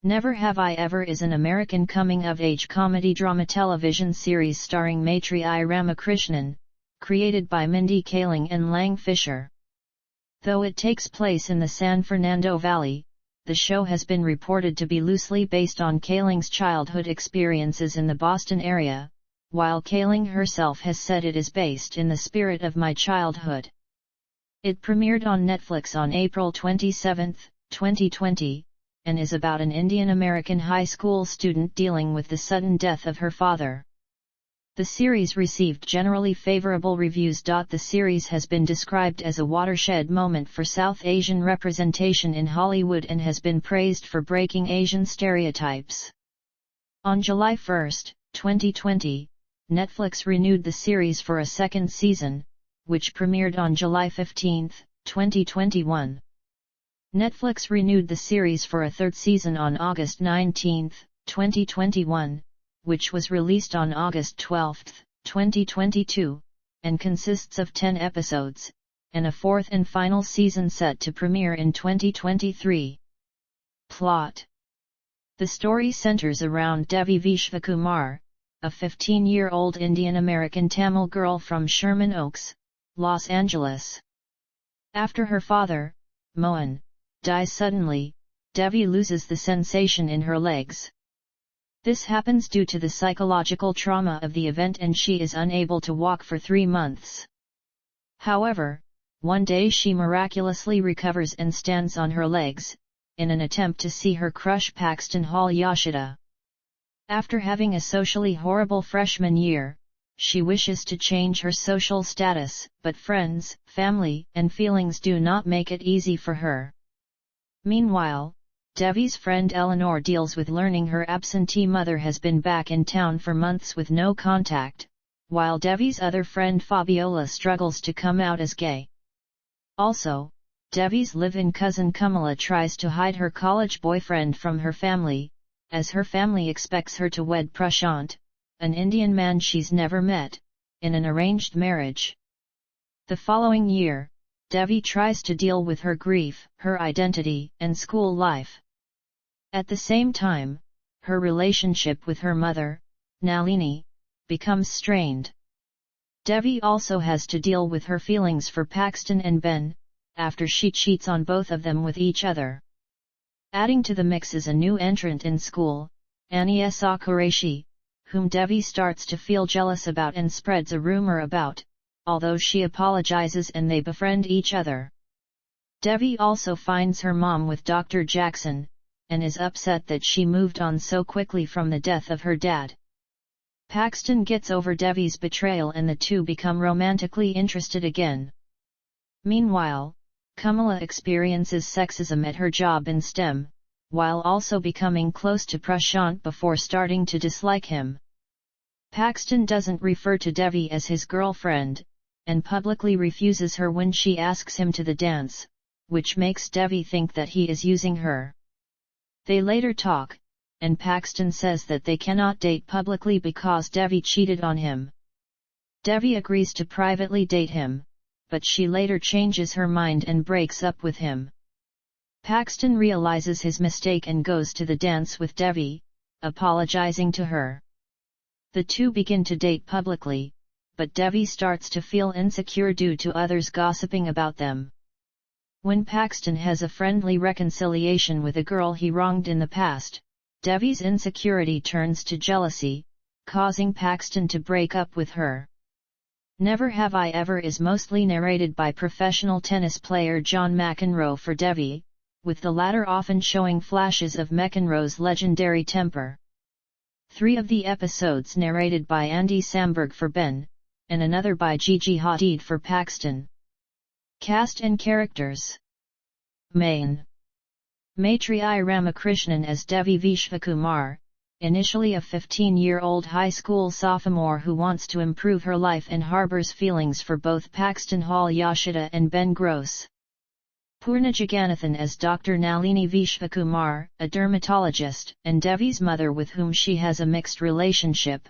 Never Have I Ever is an American coming-of-age comedy drama television series starring Maitreyi Ramakrishnan, created by Mindy, Kaling and Lang Fisher. Though it takes place in the San Fernando Valley, the show has been reported to be loosely based on Kaling's childhood experiences in the Boston area, while Kaling herself has said it is based in the spirit of my childhood. It premiered on Netflix on April 27, 2020, and is about an Indian-American high school student dealing with the sudden death of her father. The series received generally favorable reviews. The series has been described as a watershed moment for South Asian representation in Hollywood and has been praised for breaking Asian stereotypes. On July 1, 2020, Netflix renewed the series for a second season, which premiered on July 15, 2021. Netflix renewed the series for a third season on August 19, 2021, which was released on August 12, 2022, and consists of 10 episodes, and a fourth and final season set to premiere in 2023. Plot: the story centers around Devi Vishwakumar, a 15-year-old Indian-American Tamil girl from Sherman Oaks, Los Angeles. After her father, Mohan, dies suddenly, Devi loses the sensation in her legs. This happens due to the psychological trauma of the event and she is unable to walk for 3 months. However, one day she miraculously recovers and stands on her legs, in an attempt to see her crush Paxton Hall Yoshida. After having a socially horrible freshman year, she wishes to change her social status, but friends, family, and feelings do not make it easy for her. Meanwhile, Devi's friend Eleanor deals with learning her absentee mother has been back in town for months with no contact, while Devi's other friend Fabiola struggles to come out as gay. Also, Devi's live-in cousin Kamala tries to hide her college boyfriend from her family, as her family expects her to wed Prashant, an Indian man she's never met, in an arranged marriage. The following year, Devi tries to deal with her grief, her identity, and school life. At the same time, her relationship with her mother, Nalini, becomes strained. Devi also has to deal with her feelings for Paxton and Ben, after she cheats on both of them with each other. Adding to the mix is a new entrant in school, Ania Qureshi, whom Devi starts to feel jealous about and spreads a rumor about, although she apologizes and they befriend each other. Devi also finds her mom with Dr. Jackson, and is upset that she moved on so quickly from the death of her dad. Paxton gets over Devi's betrayal and the two become romantically interested again. Meanwhile, Kamala experiences sexism at her job in STEM, while also becoming close to Prashant before starting to dislike him. Paxton doesn't refer to Devi as his girlfriend, and publicly refuses her when she asks him to the dance, which makes Devi think that he is using her. They later talk, and Paxton says that they cannot date publicly because Devi cheated on him. Devi agrees to privately date him, but she later changes her mind and breaks up with him. Paxton realizes his mistake and goes to the dance with Devi, apologizing to her. The two begin to date publicly, but Devi starts to feel insecure due to others gossiping about them. When Paxton has a friendly reconciliation with a girl he wronged in the past, Devi's insecurity turns to jealousy, causing Paxton to break up with her. Never Have I Ever is mostly narrated by professional tennis player John McEnroe for Devi, with the latter often showing flashes of McEnroe's legendary temper. 3 of the episodes narrated by Andy Samberg for Ben, and another by Gigi Hadid for Paxton. Cast and characters. Main. Maitreyi Ramakrishnan as Devi Vishwakumar, initially a 15-year-old high school sophomore who wants to improve her life and harbors feelings for both Paxton Hall Yoshida and Ben Gross. Purna Jagannathan as Dr. Nalini Vishwakumar, a dermatologist, and Devi's mother with whom she has a mixed relationship.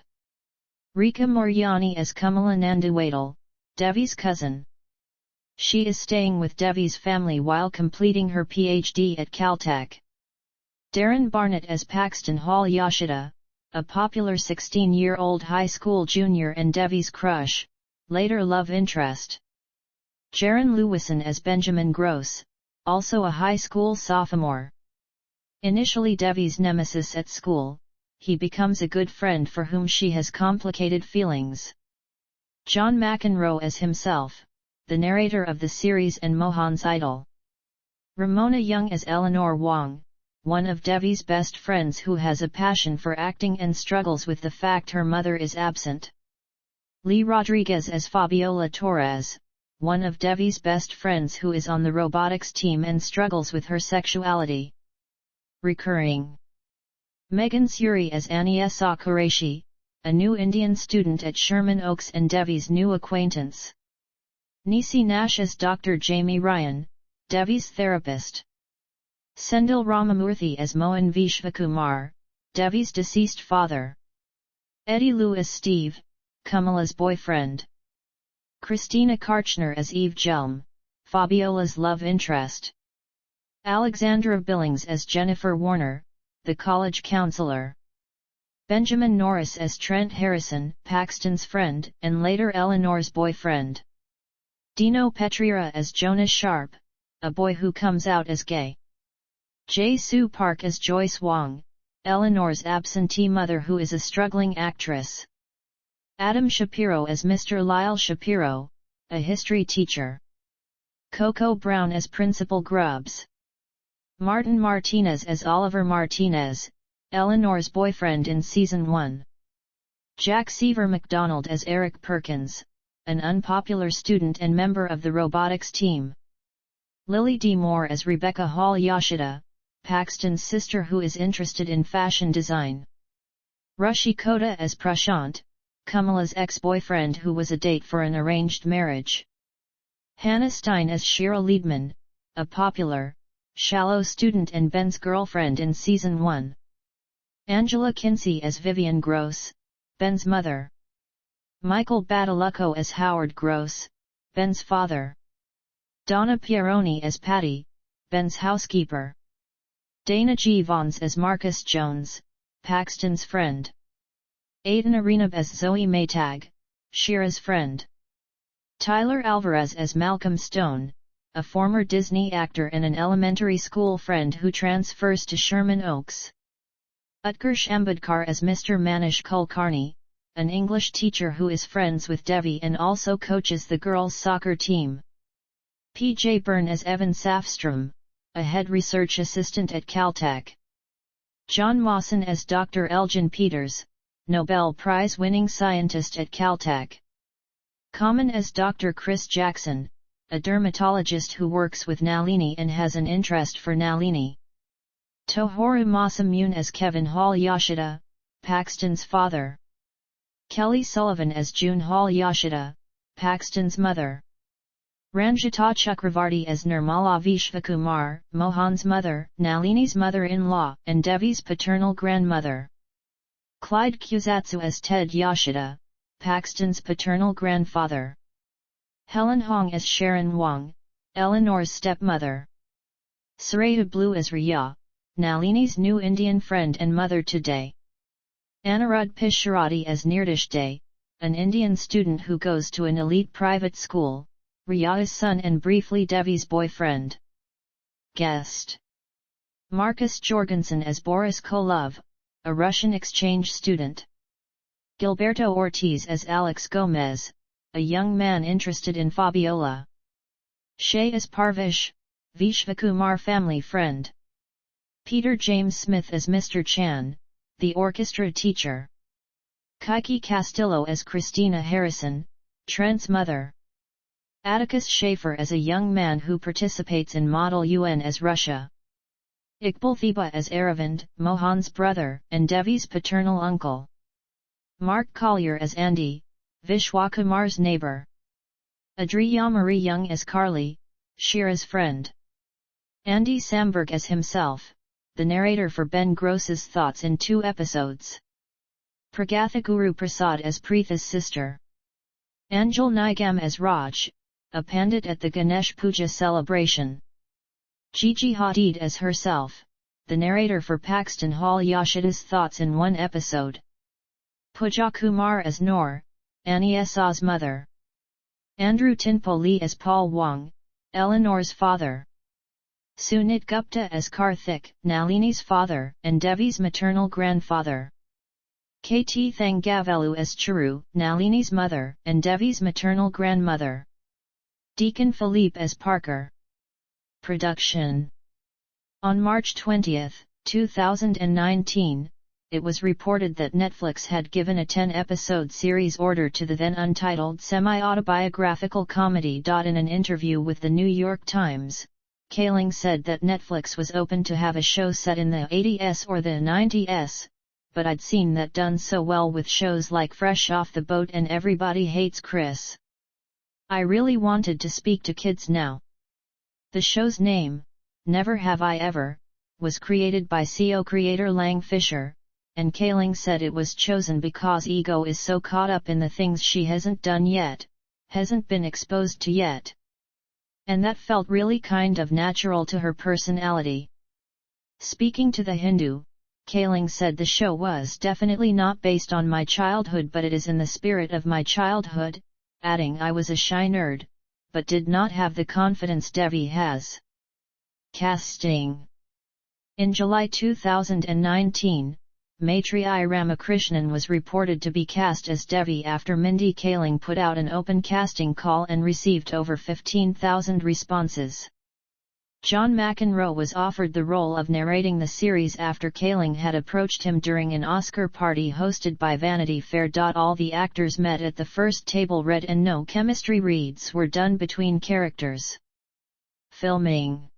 Rika Moryani as Kamala Nanduwadal, Devi's cousin. She is staying with Devi's family while completing her PhD at Caltech. Darren Barnett as Paxton Hall Yoshida, a popular 16-year-old high school junior and Devi's crush, later love interest. Jaron Lewison as Benjamin Gross, also a high school sophomore. Initially Devi's nemesis at school, he becomes a good friend for whom she has complicated feelings. John McEnroe as himself, the narrator of the series and Mohan's idol. Ramona Young as Eleanor Wong, one of Devi's best friends who has a passion for acting and struggles with the fact her mother is absent. Lee Rodriguez as Fabiola Torres, one of Devi's best friends who is on the robotics team and struggles with her sexuality. Recurring. Megan Suri as Aniesa Qureshi, a new Indian student at Sherman Oaks and Devi's new acquaintance. Niecy Nash as Dr. Jamie Ryan, Devi's therapist. Sendil Ramamurthy as Mohan Vishwakumar, Devi's deceased father. Eddie Lewis Steve, Kamala's boyfriend. Christina Karchner as Eve Jelm, Fabiola's love interest. Alexandra Billings as Jennifer Warner, the college counselor. Benjamin Norris as Trent Harrison, Paxton's friend and later Eleanor's boyfriend. Dino Petrira as Jonas Sharp, a boy who comes out as gay. Jae Soo Park as Joyce Wong, Eleanor's absentee mother who is a struggling actress. Adam Shapiro as Mr. Lyle Shapiro, a history teacher. Coco Brown as Principal Grubbs. Martin Martinez as Oliver Martinez, Eleanor's boyfriend in Season 1. Jack Seaver MacDonald as Eric Perkins, an unpopular student and member of the robotics team. Lily D. Moore as Rebecca Hall Yoshida, Paxton's sister who is interested in fashion design. Rushi Kota as Prashant, Kamala's ex-boyfriend who was a date for an arranged marriage. Hannah Stein as Shira Liedman, a popular, shallow student and Ben's girlfriend in Season 1. Angela Kinsey as Vivian Gross, Ben's mother. Michael Badalucco as Howard Gross, Ben's father. Donna Pieroni as Patty, Ben's housekeeper. Dana G. Vons as Marcus Jones, Paxton's friend. Aidan Arenab as Zoe Maytag, Shira's friend. Tyler Alvarez as Malcolm Stone, a former Disney actor and an elementary school friend who transfers to Sherman Oaks. Utkarsh Ambedkar as Mr. Manish Kulkarni, an English teacher who is friends with Devi and also coaches the girls' soccer team. P.J. Byrne as Evan Safstrom, a head research assistant at Caltech. John Mawson as Dr. Elgin Peters, Nobel Prize-winning scientist at Caltech. Common as Dr. Chris Jackson, a dermatologist who works with Nalini and has an interest for Nalini. Tohoru Masamune as Kevin Hall Yoshida, Paxton's father. Kelly Sullivan as June Hall Yoshida, Paxton's mother. Ranjita Chakravarti as Nirmala Vishwakumar, Mohan's mother, Nalini's mother-in-law, and Devi's paternal grandmother. Clyde Kusatsu as Ted Yoshida, Paxton's paternal grandfather. Helen Hong as Sharon Wong, Eleanor's stepmother. Saraya Blue as Riya, Nalini's new Indian friend and mother today. Anirudh Pisharati as Nirdish Day, an Indian student who goes to an elite private school, Riya's son and briefly Devi's boyfriend. Guest. Marcus Jorgensen as Boris Kolov, a Russian exchange student. Gilberto Ortiz as Alex Gomez, a young man interested in Fabiola. Shay as Parvish, Vishwakumar family friend. Peter James Smith as Mr. Chan, the orchestra teacher. Kaiki Castillo as Christina Harrison, Trent's mother. Atticus Schaefer as a young man who participates in Model UN as Russia. Iqbal Thiba as Aravind, Mohan's brother and Devi's paternal uncle. Mark Collier as Andy, Vishwakumar's neighbor. Adriya Marie Young as Carly, Shira's friend. Andy Samberg as himself, the narrator for Ben Gross's thoughts in 2 episodes. Pragatha Guru Prasad as Preetha's sister. Anjal Nigam as Raj, a pandit at the Ganesh Puja celebration. Gigi Hadid as herself, the narrator for Paxton Hall Yashida's thoughts in one episode. Pooja Kumar as Noor, Annie Sa's mother. Andrew Tinpo Lee as Paul Wong, Eleanor's father. Sunit Gupta as Karthik, Nalini's father and Devi's maternal grandfather. KT Thangavelu as Chiru, Nalini's mother and Devi's maternal grandmother. Deacon Philippe as Parker. Production. On March 20, 2019, it was reported that Netflix had given a 10-episode series order to the then untitled semi-autobiographical comedy. In an interview with the New York Times, Kaling said that Netflix was open to have a show set in the 80s or the 90s, but I'd seen that done so well with shows like Fresh Off the Boat and Everybody Hates Chris. I really wanted to speak to kids now. The show's name, Never Have I Ever, was created by CEO creator Lang Fisher, and Kaling said it was chosen because ego is so caught up in the things she hasn't done yet, hasn't been exposed to yet. And that felt really kind of natural to her personality. Speaking to The Hindu, Kaling said the show was definitely not based on my childhood, but it is in the spirit of my childhood, adding I was a shy nerd, but did not have the confidence Devi has. Casting. In July 2019, Maitreyi Ramakrishnan was reported to be cast as Devi after Mindy Kaling put out an open casting call and received over 15,000 responses. John McEnroe was offered the role of narrating the series after Kaling had approached him during an Oscar party hosted by Vanity Fair. All the actors met at the first table read and no chemistry reads were done between characters. Filming.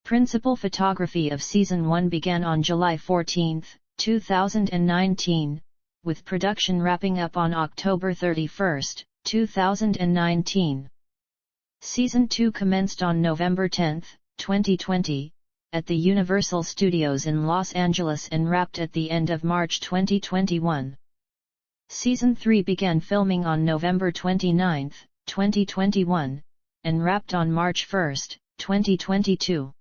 Principal photography of Season 1 began on July 14, 2019, with production wrapping up on October 31, 2019. Season 2 commenced on November 10, 2020, at the Universal Studios in Los Angeles and wrapped at the end of March 2021. Season 3 began filming on November 29, 2021, and wrapped on March 1, 2022.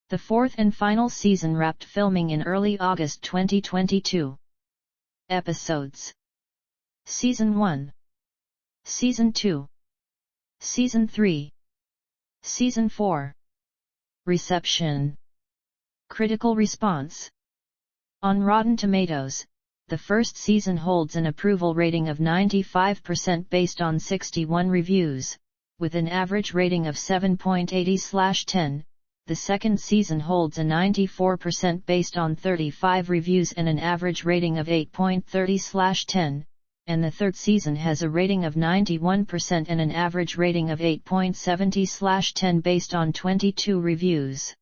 The fourth and final season wrapped filming in early August 2022. Episodes. Season 1. Season 2. Season 3. Season 4. Reception. Critical response. On Rotten Tomatoes, the first season holds an approval rating of 95% based on 61 reviews, with an average rating of 7.80/10. The second season holds a 94% based on 35 reviews and an average rating of 8.30/10, and the third season has a rating of 91% and an average rating of 8.70/10 based on 22 reviews.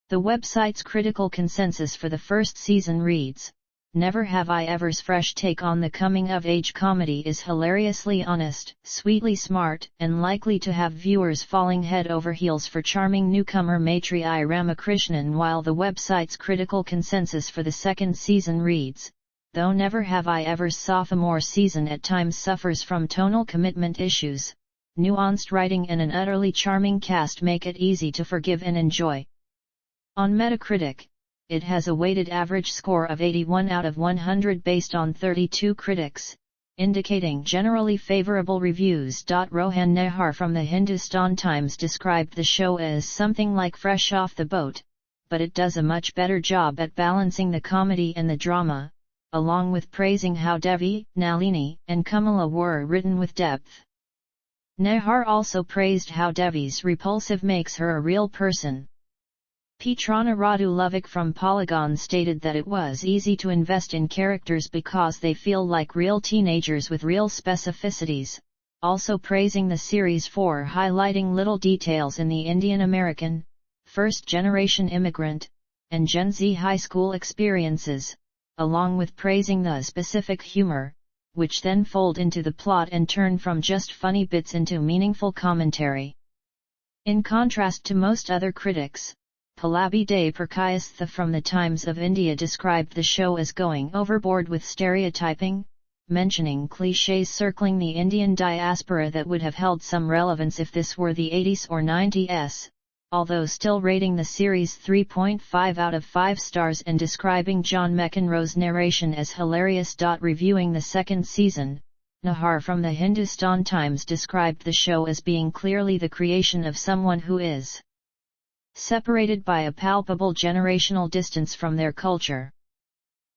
The website's critical consensus for the first season reads, "Never Have I Ever's fresh take on the coming-of-age comedy is hilariously honest, sweetly smart, and likely to have viewers falling head over heels for charming newcomer Maitreyi Ramakrishnan," while the website's critical consensus for the second season reads, "Though Never Have I Ever's sophomore season at times suffers from tonal commitment issues, nuanced writing and an utterly charming cast make it easy to forgive and enjoy." On Metacritic, it has a weighted average score of 81 out of 100 based on 32 critics, indicating generally favorable reviews. Rohan Nehar from the Hindustan Times described the show as something like Fresh Off the Boat, but it does a much better job at balancing the comedy and the drama, along with praising how Devi, Nalini, and Kamala were written with depth. Nehar also praised how Devi's repulsive makes her a real person. Petrana Radulovic from Polygon stated that it was easy to invest in characters because they feel like real teenagers with real specificities, also praising the series for highlighting little details in the Indian American, first-generation immigrant, and Gen Z high school experiences, along with praising the specific humor, which then fold into the plot and turn from just funny bits into meaningful commentary. In contrast to most other critics, Pallabi De Prakayastha from the Times of India described the show as going overboard with stereotyping, mentioning clichés circling the Indian diaspora that would have held some relevance if this were the 80s or 90s, although still rating the series 3.5 out of 5 stars and describing John McEnroe's narration as hilarious. Reviewing the second season, Nahar from the Hindustan Times described the show as being clearly the creation of someone who is separated by a palpable generational distance from their culture.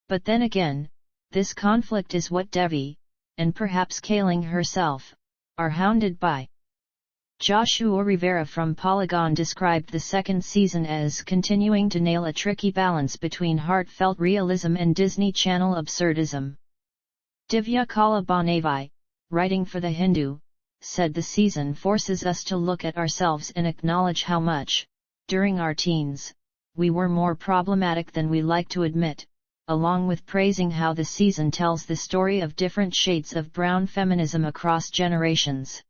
But then again, this conflict is what Devi, and perhaps Kaling herself, are hounded by. Joshua Rivera from Polygon described the second season as continuing to nail a tricky balance between heartfelt realism and Disney Channel absurdism. Divya Kalabanevi, writing for The Hindu, said the season forces us to look at ourselves and acknowledge how much, during our teens, we were more problematic than we like to admit, along with praising how the season tells the story of different shades of brown feminism across generations.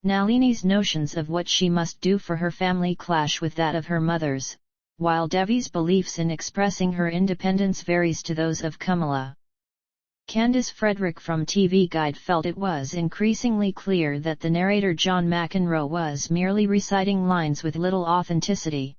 Nalini's notions of what she must do for her family clash with that of her mother's, while Devi's beliefs in expressing her independence varies to those of Kamala. Candice Frederick from TV Guide felt it was increasingly clear that the narrator John McEnroe was merely reciting lines with little authenticity.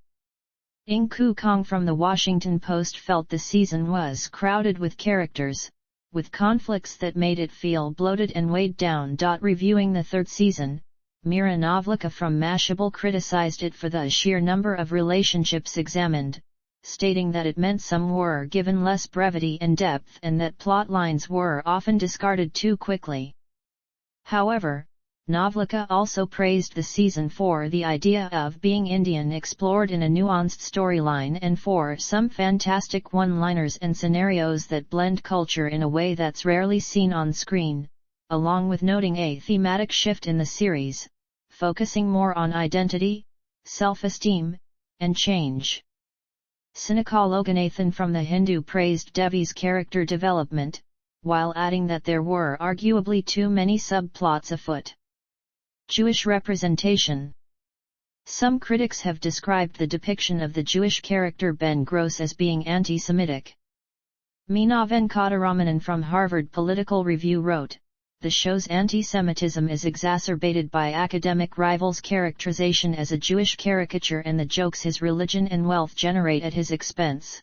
Ing Ku Kong from The Washington Post felt the season was crowded with characters, with conflicts that made it feel bloated and weighed down. Reviewing the third season, Mira Novlika from Mashable criticized it for the sheer number of relationships examined, stating that it meant some were given less brevity and depth and that plot lines were often discarded too quickly. However, Novlika also praised the season for the idea of being Indian explored in a nuanced storyline and for some fantastic one-liners and scenarios that blend culture in a way that's rarely seen on screen, along with noting a thematic shift in the series, focusing more on identity, self-esteem, and change. Sinika Loganathan from The Hindu praised Devi's character development, while adding that there were arguably too many subplots afoot. Jewish representation. Some critics have described the depiction of the Jewish character Ben Gross as being anti-Semitic. Meena Venkataramanan from Harvard Political Review wrote, "The show's anti-Semitism is exacerbated by academic rivals' characterization as a Jewish caricature and the jokes his religion and wealth generate at his expense."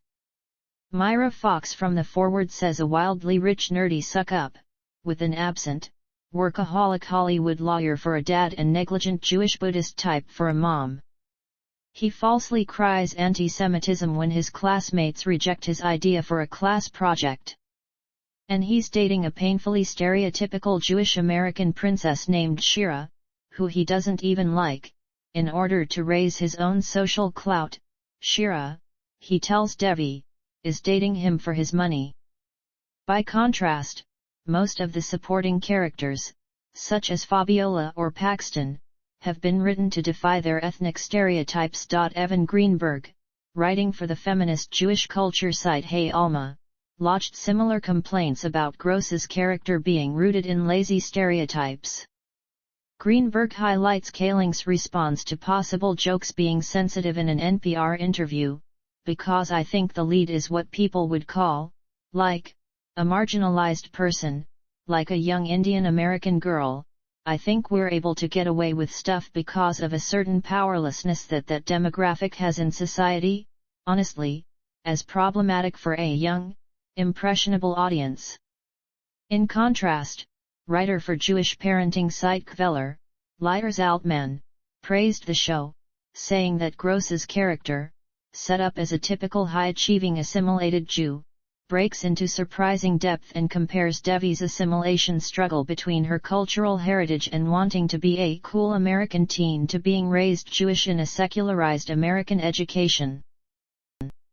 Myra Fox from The Forward says a wildly rich nerdy suck-up, with an absent, workaholic Hollywood lawyer for a dad and negligent Jewish Buddhist type for a mom. He falsely cries anti-Semitism when his classmates reject his idea for a class project. And he's dating a painfully stereotypical Jewish American princess named Shira, who he doesn't even like, in order to raise his own social clout. Shira, he tells Devi, is dating him for his money. By contrast, most of the supporting characters, such as Fabiola or Paxton, have been written to defy their ethnic stereotypes. Evan Greenberg, writing for the feminist Jewish culture site Hey Alma, lodged similar complaints about Gross's character being rooted in lazy stereotypes. Greenberg highlights Kaling's response to possible jokes being sensitive in an NPR interview, "Because I think the lead is what people would call, like, a marginalized person, like a young Indian American girl. I think we're able to get away with stuff because of a certain powerlessness that demographic has in society, honestly, as problematic for a young, impressionable audience." In contrast, writer for Jewish parenting site Kveler, Lyers Altman, praised the show, saying that Gross's character, set up as a typical high-achieving assimilated Jew, breaks into surprising depth and compares Devi's assimilation struggle between her cultural heritage and wanting to be a cool American teen to being raised Jewish in a secularized American education.